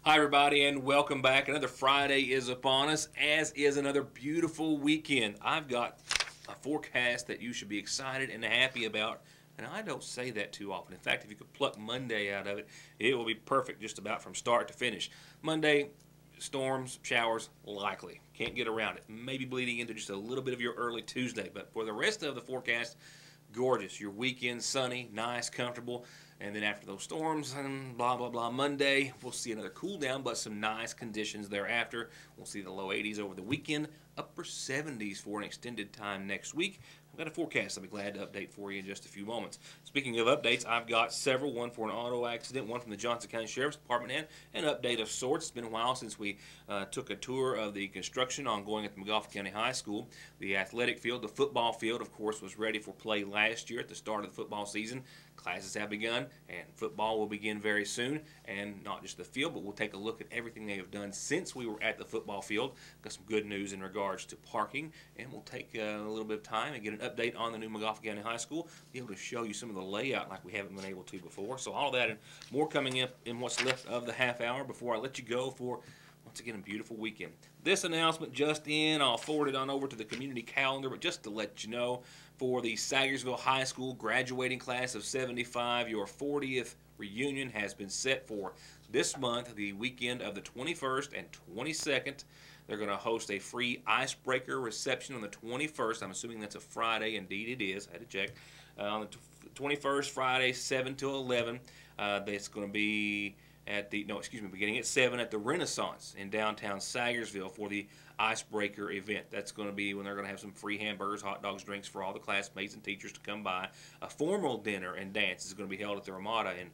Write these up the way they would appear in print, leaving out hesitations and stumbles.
Hi, everybody, and welcome back. Another Friday is upon us, as is another beautiful weekend. I've got a forecast that you should be excited and happy about, and I don't say that too often. In fact, if you could pluck Monday out of it, it will be perfect just about from start to finish. Monday, storms, showers, likely. Can't get around it. Maybe bleeding into just a little bit of your early Tuesday, but for the rest of the forecast, gorgeous. Your weekend sunny, nice, comfortable. And then after those storms and blah, blah, blah, Monday, we'll see another cool down, but some nice conditions thereafter. We'll see the low 80s over the weekend, upper 70s for an extended time next week. I've got a forecast I'll be glad to update for you in just a few moments. Speaking of updates, I've got several, one for an auto accident, one from the Johnson County Sheriff's Department, and an update of sorts. It's been a while since we took a tour of the construction ongoing at the McGoffin County High School. The athletic field, the football field, of course, was ready for play last year at the start of the football season. Classes have begun, and football will begin very soon. And not just the field, but we'll take a look at everything they have done since we were at the football field. Got some good news in regards to parking, and we'll take a little bit of time and get an update on the new McGoffin County High School, be able to show you some of the layout like we haven't been able to before. So all that and more coming up in what's left of the half hour before I let you go for, once again, a beautiful weekend. This announcement just in, I'll forward it on over to the community calendar, but just to let you know, for the Sagersville High School graduating class of 75, your 40th reunion has been set for this month, the weekend of the 21st and 22nd. They're going to host a free icebreaker reception on the 21st. I'm assuming that's a Friday. Indeed it is. I had to check. On the 21st, Friday, 7 to 11. That's going to be at the, beginning at 7 at the Renaissance in downtown Sagersville for the icebreaker event. That's going to be when they're going to have some free hamburgers, hot dogs, drinks for all the classmates and teachers to come by. A formal dinner and dance is going to be held at the Ramada in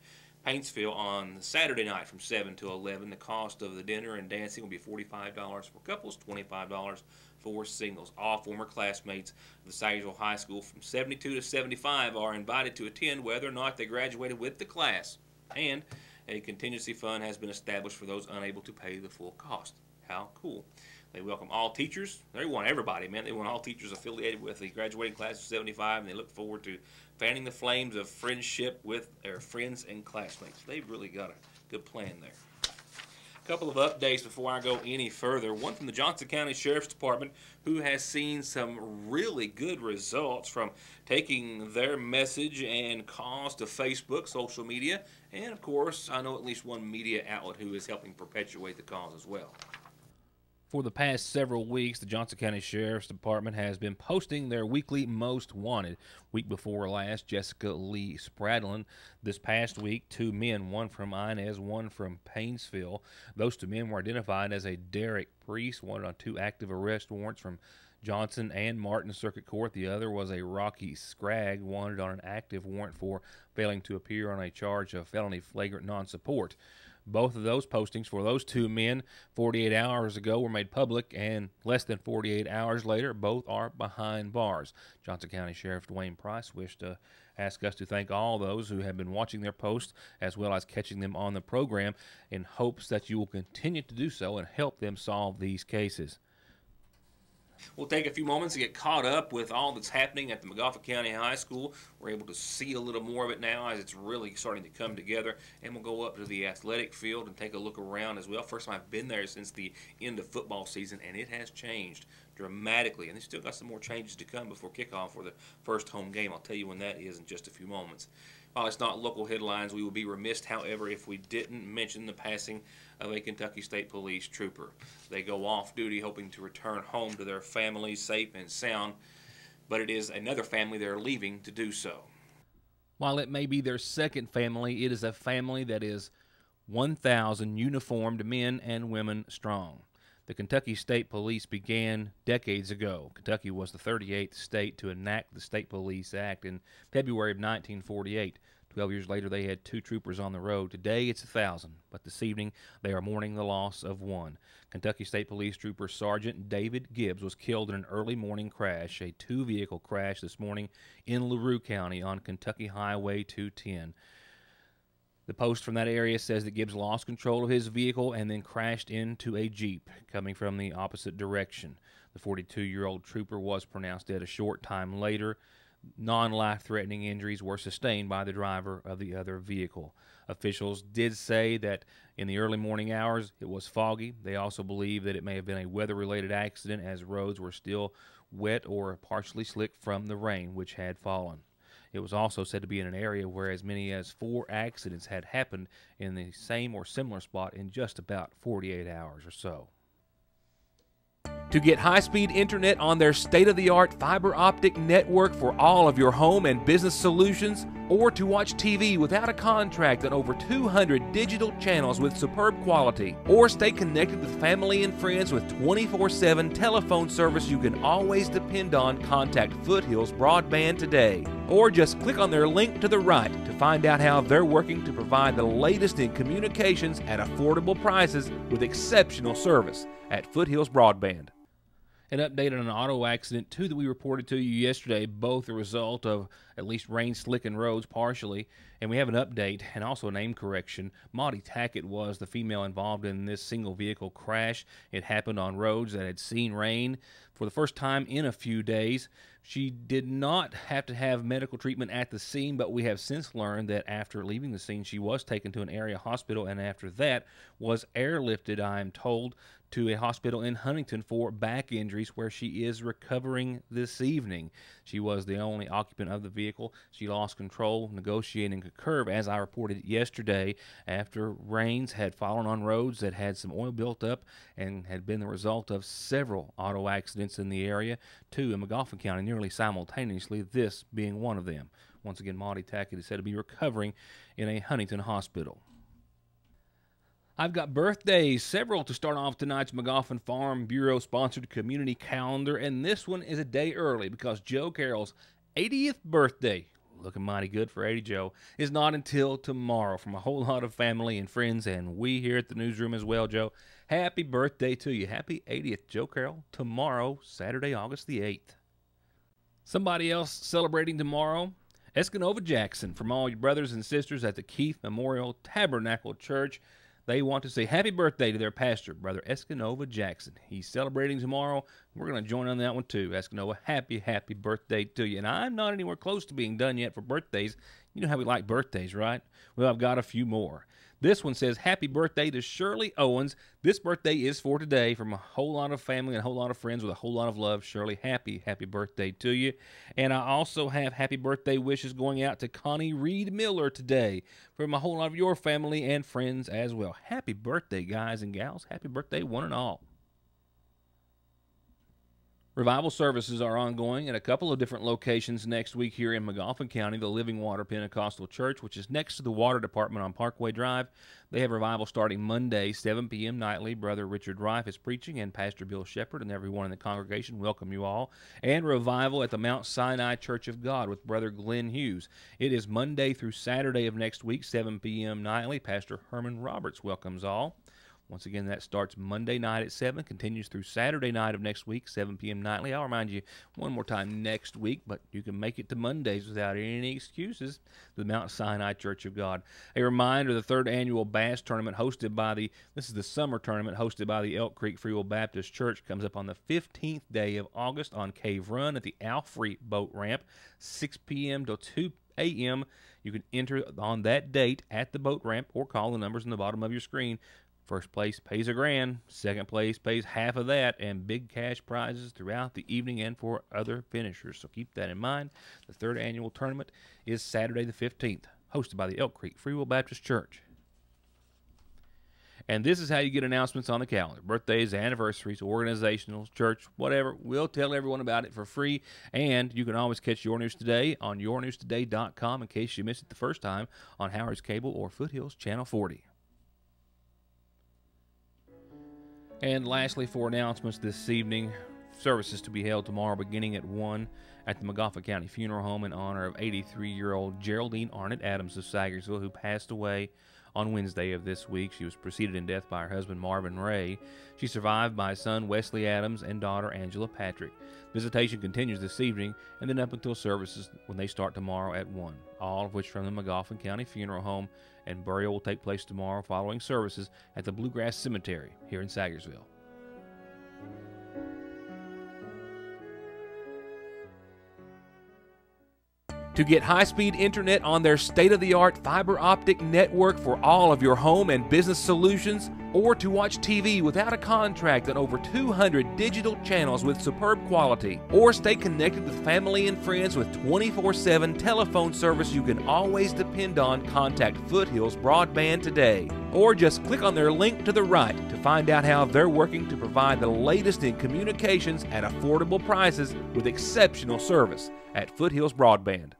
Paintsville on Saturday night from 7 to 11. The cost of the dinner and dancing will be $45 for couples, $25 for singles. All former classmates of the Sagersville High School from 72 to 75 are invited to attend whether or not they graduated with the class. And a contingency fund has been established for those unable to pay the full cost. How cool. They welcome all teachers. They want everybody, man. They want all teachers affiliated with the graduating class of 75, and they look forward to fanning the flames of friendship with their friends and classmates. They've really got a good plan there. A couple of updates before I go any further. One from the Johnson County Sheriff's Department, who has seen some really good results from taking their message and cause to Facebook, social media, and of course, I know at least one media outlet who is helping perpetuate the cause as well. For the past several weeks, the Johnson County Sheriff's Department has been posting their weekly Most Wanted. Week before last, Jessica Lee Spradlin. This past week, 2 men, one from Inez, one from Painesville. Those 2 men were identified as a Derek Priest, wanted on 2 active arrest warrants from Johnson and Martin Circuit Court. The other was a Rocky Scragg, wanted on an active warrant for failing to appear on a charge of felony flagrant non-support. Both of those postings for those 2 men 48 hours ago were made public, and less than 48 hours later, both are behind bars. Johnson County Sheriff Dwayne Price wished to ask us to thank all those who have been watching their posts as well as catching them on the program in hopes that you will continue to do so and help them solve these cases. We'll take a few moments to get caught up with all that's happening at the McGoffin County High School. We're able to see a little more of it now as it's really starting to come together. And we'll go up to the athletic field and take a look around as well. First time I've been there since the end of football season, and it has changed dramatically. And they still got some more changes to come before kickoff for the first home game. I'll tell you when that is in just a few moments. While it's not local headlines, we would be remiss, however, if we didn't mention the passing of a Kentucky State Police trooper. They go off duty hoping to return home to their families safe and sound, but it is another family they're leaving to do so. While it may be their second family, it is a family that is 1,000 uniformed men and women strong. The Kentucky State Police began decades ago. Kentucky was the 38th state to enact the State Police Act in February of 1948. 12 years later, they had 2 troopers on the road. Today, it's 1,000, but this evening, they are mourning the loss of 1. Kentucky State Police Trooper Sergeant David Gibbs was killed in an early morning crash, a 2-vehicle crash this morning in LaRue County on Kentucky Highway 210. The post from that area says that Gibbs lost control of his vehicle and then crashed into a Jeep coming from the opposite direction. The 42-year-old trooper was pronounced dead a short time later. non-life-threatening injuries were sustained by the driver of the other vehicle. Officials did say that in the early morning hours it was foggy. They also believe that it may have been a weather-related accident as roads were still wet or partially slick from the rain which had fallen. It was also said to be in an area where as many as 4 accidents had happened in the same or similar spot in just about 48 hours or so. To get high-speed internet on their state-of-the-art fiber optic network for all of your home and business solutions, or to watch TV without a contract on over 200 digital channels with superb quality, or stay connected with family and friends with 24/7 telephone service you can always depend on, contact Foothills Broadband today. Or just click on their link to the right to find out how they're working to provide the latest in communications at affordable prices with exceptional service at Foothills Broadband. An update on an auto accident, 2 that we reported to you yesterday, both a result of at least rain slicking roads partially. And we have an update and also a name correction. Maudie Tackett was the female involved in this single vehicle crash. It happened on roads that had seen rain for the first time in a few days. She did not have to have medical treatment at the scene, but we have since learned that after leaving the scene, she was taken to an area hospital, and after that was airlifted, I am told, to a hospital in Huntington for back injuries, where she is recovering this evening. She was the only occupant of the vehicle. She lost control negotiating a curve, as I reported yesterday, after rains had fallen on roads that had some oil built up and had been the result of several auto accidents in the area, 2 in Magoffin County nearly simultaneously, this being one of them. Once again, Maudie Tackett is said to be recovering in a Huntington hospital. I've got birthdays, several to start off tonight's Magoffin Farm Bureau-sponsored community calendar, and this one is a day early because Joe Carroll's 80th birthday, looking mighty good for 80, Joe, is not until tomorrow. From a whole lot of family and friends, and we here at the newsroom as well, Joe, happy birthday to you. Happy 80th, Joe Carroll, tomorrow, Saturday, August the 8th. Somebody else celebrating tomorrow, Escanova Jackson. From all your brothers and sisters at the Keith Memorial Tabernacle Church, they want to say happy birthday to their pastor, Brother Escanova Jackson. He's celebrating tomorrow. We're going to join on that one too. Escanova, happy birthday to you. And I'm not anywhere close to being done yet for birthdays. You know how we like birthdays, right? Well, I've got a few more. This one says, happy birthday to Shirley Owens. This birthday is for today from a whole lot of family and a whole lot of friends with a whole lot of love. Shirley, happy birthday to you. And I also have happy birthday wishes going out to Connie Reed Miller today from a whole lot of your family and friends as well. Happy birthday, guys and gals. Happy birthday, one and all. Revival services are ongoing at a couple of different locations next week here in Magoffin County. The Living Water Pentecostal Church, which is next to the Water Department on Parkway Drive. They have revival starting Monday, 7 p.m. nightly. Brother Richard Rife is preaching, and Pastor Bill Shepherd and everyone in the congregation welcome you all. And revival at the Mount Sinai Church of God with Brother Glenn Hughes. It is Monday through Saturday of next week, 7 p.m. nightly. Pastor Herman Roberts welcomes all. Once again, that starts Monday night at 7, continues through Saturday night of next week, 7 p.m. nightly. I'll remind you one more time next week, but you can make it to Mondays without any excuses. The Mount Sinai Church of God. A reminder, the 3rd annual bass tournament hosted by this is the summer tournament hosted by the Elk Creek Free Will Baptist Church, comes up on the 15th day of August on Cave Run at the Alfrey Boat Ramp, 6 p.m. to 2 a.m. You can enter on that date at the boat ramp or call the numbers on the bottom of your screen. First place pays $1,000, second place pays half of that, and big cash prizes throughout the evening and for other finishers. So keep that in mind. The 3rd annual tournament is Saturday the 15th, hosted by the Elk Creek Free Will Baptist Church. And this is how you get announcements on the calendar. Birthdays, anniversaries, organizationals, church, whatever. We'll tell everyone about it for free. And you can always catch Your News Today on yournewstoday.com in case you missed it the first time on Howard's Cable or Foothills Channel 40. And lastly, for announcements this evening, services to be held tomorrow beginning at 1 at the Magoffin County Funeral Home in honor of 83-year-old Geraldine Arnett Adams of Sagersville, who passed away on Wednesday of this week. She was preceded in death by her husband Marvin Ray. She's survived by son Wesley Adams and daughter Angela Patrick. Visitation continues this evening and then up until services when they start tomorrow at 1, all of which from the Magoffin County Funeral Home, and burial will take place tomorrow following services at the Bluegrass Cemetery here in Sagersville. To get high-speed internet on their state-of-the-art fiber optic network for all of your home and business solutions, or to watch TV without a contract on over 200 digital channels with superb quality, or stay connected with family and friends with 24/7 telephone service you can always depend on, contact Foothills Broadband today. Or just click on their link to the right to find out how they're working to provide the latest in communications at affordable prices with exceptional service at Foothills Broadband.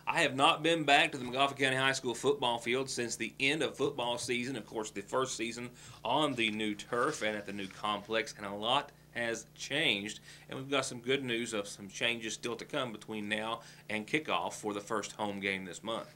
I have not been back to the Montgomery County High School football field since the end of football season. Of course, the first season on the new turf and at the new complex, and a lot has changed. And we've got some good news of some changes still to come between now and kickoff for the first home game this month.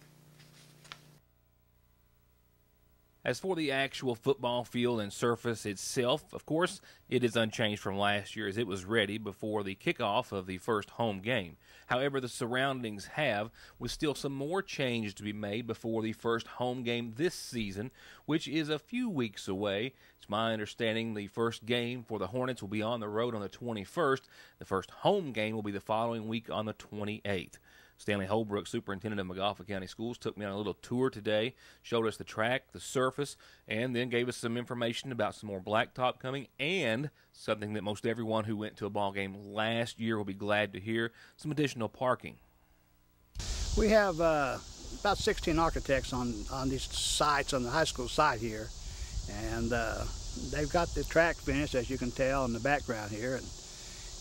As for the actual football field and surface itself, of course, it is unchanged from last year as it was ready before the kickoff of the first home game. However, the surroundings have, with still some more change to be made before the first home game this season, which is a few weeks away. It's my understanding the first game for the Hornets will be on the road on the 21st. The first home game will be the following week on the 28th. Stanley Holbrook, superintendent of Montgomery County Schools, took me on a little tour today, showed us the track, the surface, and then gave us some information about some more blacktop coming, and something that most everyone who went to a ball game last year will be glad to hear, some additional parking. We have about 16 architects on these sites, on the high school site here, and they've got the track finished, as you can tell in the background here.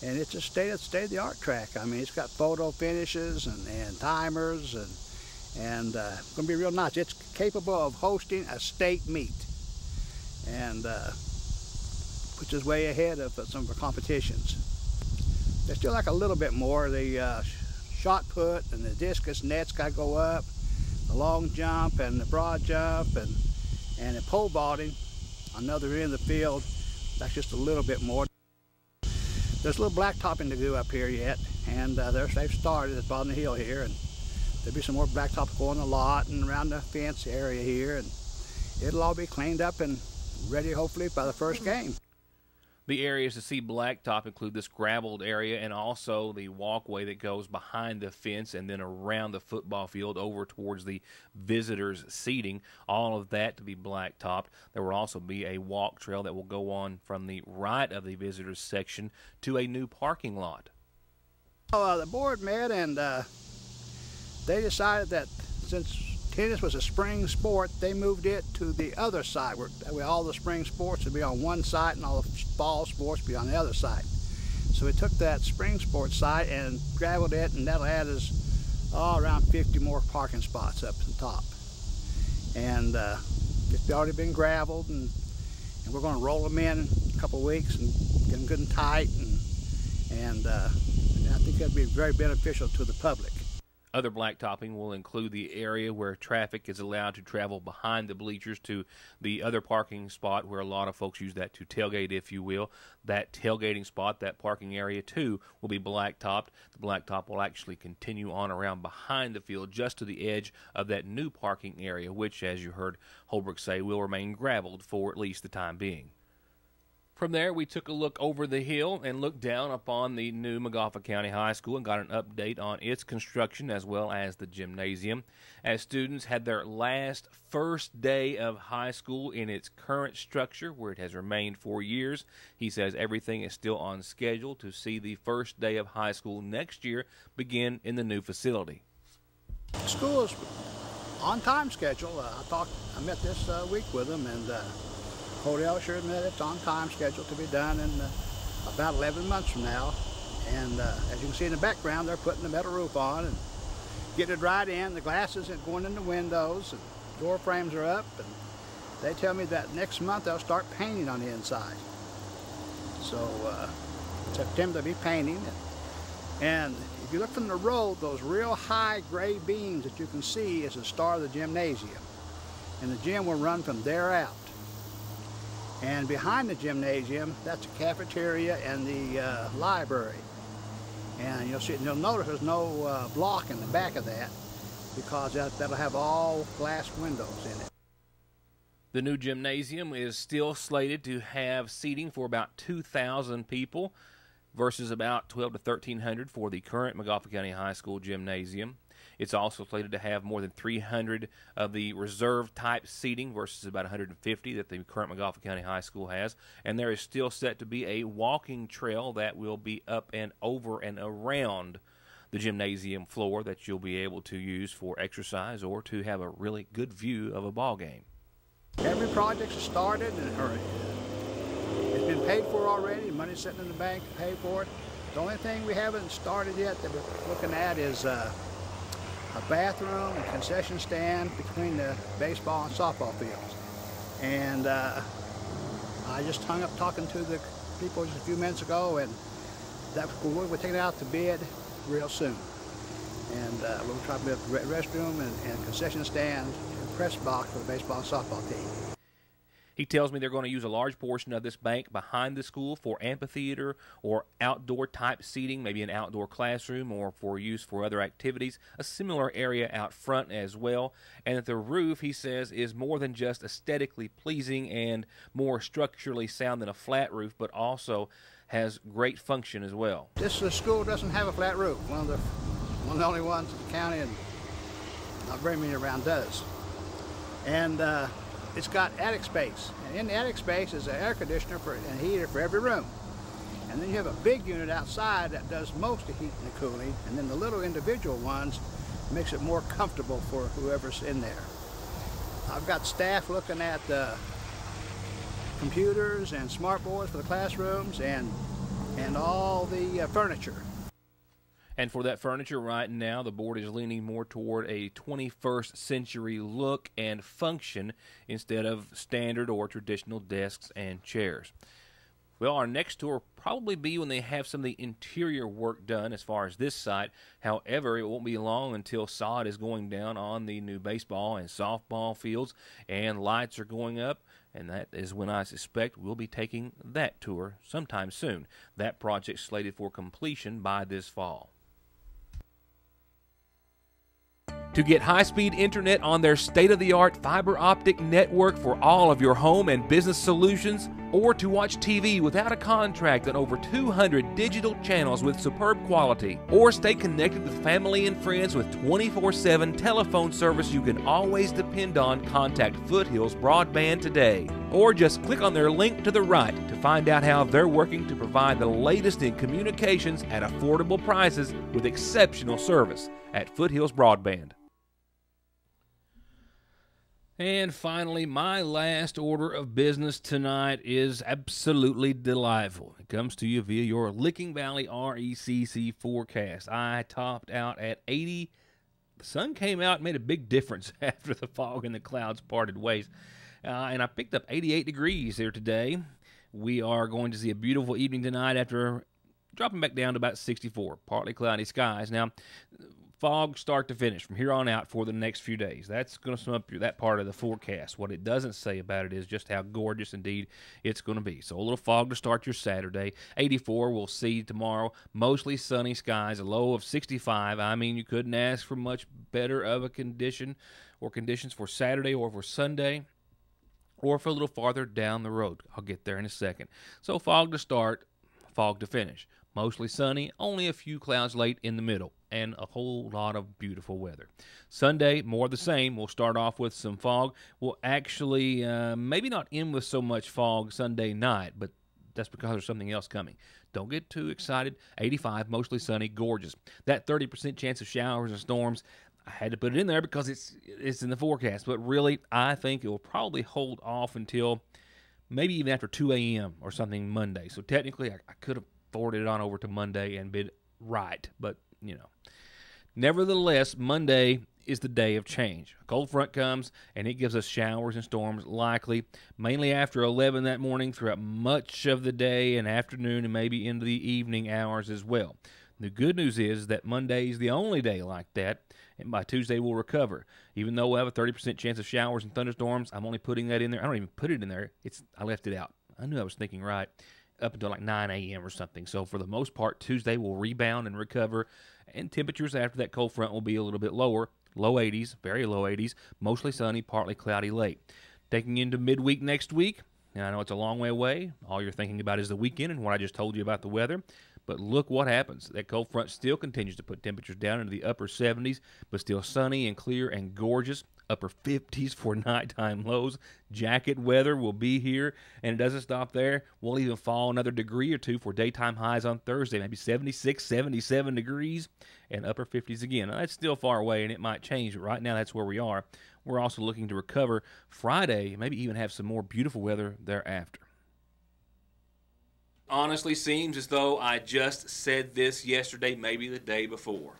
And it's a state-of-the-art track. I mean, it's got photo finishes and timers, and it's going to be real nice. It's capable of hosting a state meet, and which is way ahead of some of the competitions. There's still like a little bit more. The shot put and the discus nets got to go up, the long jump and the broad jump, and the pole vaulting on the other end of the field. That's just a little bit more. There's a little blacktopping to do up here yet, and they've started at the bottom of the hill here, and there'll be some more blacktop going a lot and around the fence area here, and it'll all be cleaned up and ready hopefully by the first game. The areas to see blacktop include this gravelled area and also the walkway that goes behind the fence and then around the football field over towards the visitors' seating. All of that to be blacktopped. There will also be a walk trail that will go on from the right of the visitors' section to a new parking lot. The board met, and they decided that since tennis was a spring sport, they moved it to the other side, where all the spring sports would be on one side and all the fall sports would be on the other side. So we took that spring sports side and gravelled it, and that'll add us around 50 more parking spots up at the top. And it's already been gravelled, and we're going to roll them in a couple of weeks and get them good and tight, and I think that'll be very beneficial to the public. Other blacktopping will include the area where traffic is allowed to travel behind the bleachers to the other parking spot where a lot of folks use that to tailgate, if you will. That tailgating spot, that parking area too, will be blacktopped. The blacktop will actually continue on around behind the field just to the edge of that new parking area, which, as you heard Holbrook say, will remain gravelled for at least the time being. From there, we took a look over the hill and looked down upon the new Montgomery County High School and got an update on its construction as well as the gymnasium. As students had their first day of high school in its current structure, where it has remained for years, he says everything is still on schedule to see the first day of high school next year begin in the new facility. School is on time schedule. I met this week with them, and Cody assured me that it's on time schedule to be done in about 11 months from now. And as you can see in the background, they're putting the metal roof on and getting it right in. The glasses are going in the windows, and door frames are up, and they tell me that next month they'll start painting on the inside. So September they'll be painting. And if you look from the road, those real high gray beams that you can see is the start of the gymnasium. And the gym will run from there out. And behind the gymnasium, that's the cafeteria and the library. And you'll notice there's no block in the back of that, because that'll have all glass windows in it. The new gymnasium is still slated to have seating for about 2,000 people. versus about 12 to 1,300 for the current Montgomery County High School gymnasium. It's also slated to have more than 300 of the reserve-type seating versus about 150 that the current Montgomery County High School has. And there is still set to be a walking trail that will be up and over and around the gymnasium floor that you'll be able to use for exercise or to have a really good view of a ball game. Every project's started, or it's been paid for already. Money's sitting in the bank to pay for it. The only thing we haven't started yet that we're looking at is a bathroom and concession stand between the baseball and softball fields. And I just hung up talking to the people just a few minutes ago, and that we're taking it out to bid real soon. And we'll try to build a restroom and concession stand and press box for the baseball and softball team. He tells me they're going to use a large portion of this bank behind the school for amphitheater or outdoor type seating, maybe an outdoor classroom or for use for other activities, a similar area out front as well, and that the roof, he says, is more than just aesthetically pleasing and more structurally sound than a flat roof, but also has great function as well. This school doesn't have a flat roof. One of the only ones in the county, and not very many around does. And it's got attic space, and in the attic space is an air conditioner and heater for every room. And then you have a big unit outside that does most of the heating and cooling, and then the little individual ones makes it more comfortable for whoever's in there. I've got staff looking at computers and smart boards for the classrooms and all the furniture. And for that furniture right now, the board is leaning more toward a 21st century look and function instead of standard or traditional desks and chairs. Well, our next tour will probably be when they have some of the interior work done as far as this site. However, it won't be long until sod is going down on the new baseball and softball fields and lights are going up. And that is when I suspect we'll be taking that tour sometime soon. That project's slated for completion by this fall. To get high-speed internet on their state-of-the-art fiber optic network for all of your home and business solutions, or to watch TV without a contract on over 200 digital channels with superb quality, or stay connected with family and friends with 24/7 telephone service you can always depend on, contact Foothills Broadband today. Or just click on their link to the right to find out how they're working to provide the latest in communications at affordable prices with exceptional service at Foothills Broadband. And finally, my last order of business tonight is absolutely delightful. It comes to you via your Licking Valley RECC forecast. I topped out at 80. The sun came out and made a big difference after the fog and the clouds parted ways. And I picked up 88 degrees here today. We are going to see a beautiful evening tonight after dropping back down to about 64. Partly cloudy skies. Now, fog start to finish from here on out for the next few days. That's going to sum up that part of the forecast. What it doesn't say about it is just how gorgeous indeed it's going to be. So a little fog to start your Saturday. 84 we'll see tomorrow. Mostly sunny skies, a low of 65. I mean, you couldn't ask for much better of a condition or conditions for Saturday or for Sunday or for a little farther down the road. I'll get there in a second. So fog to start, fog to finish. Mostly sunny, only a few clouds late in the middle, and a whole lot of beautiful weather. Sunday, more of the same. We'll start off with some fog. We'll actually maybe not end with so much fog Sunday night, but that's because there's something else coming. Don't get too excited. 85, mostly sunny, gorgeous. That 30% chance of showers and storms, I had to put it in there because it's in the forecast, but really I think it will probably hold off until maybe even after 2 a.m. or something Monday. So technically I could have forwarded it on over to Monday and been right, but you know. Nevertheless, Monday is the day of change. A cold front comes and it gives us showers and storms likely mainly after 11 that morning throughout much of the day and afternoon and maybe into the evening hours as well. The good news is that Monday is the only day like that, and by Tuesday we'll recover. Even though we'll have a 30% chance of showers and thunderstorms, I'm only putting that in there. I don't even put it in there. I left it out. I knew I was thinking right up until like 9 a.m. or something. So for the most part, Tuesday will rebound and recover, and temperatures after that cold front will be a little bit lower, low 80s, very low 80s, mostly sunny, partly cloudy late. Taking into midweek next week, and I know it's a long way away. All you're thinking about is the weekend and what I just told you about the weather. But look what happens. That cold front still continues to put temperatures down into the upper 70s, but still sunny and clear and gorgeous. Upper 50s for nighttime lows. Jacket weather will be here, and it doesn't stop there. We'll even fall another degree or two for daytime highs on Thursday, maybe 76, 77 degrees, and upper 50s again. Now, that's still far away, and it might change, but right now that's where we are. We're also looking to recover Friday, maybe even have some more beautiful weather thereafter. Honestly, seems as though I just said this yesterday, maybe the day before.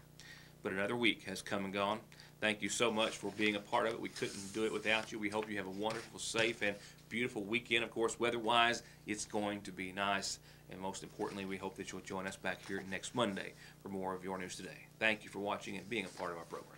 But another week has come and gone. Thank you so much for being a part of it. We couldn't do it without you. We hope you have a wonderful, safe, and beautiful weekend. Of course, weather-wise, it's going to be nice. And most importantly, we hope that you'll join us back here next Monday for more of Your News Today. Thank you for watching and being a part of our program.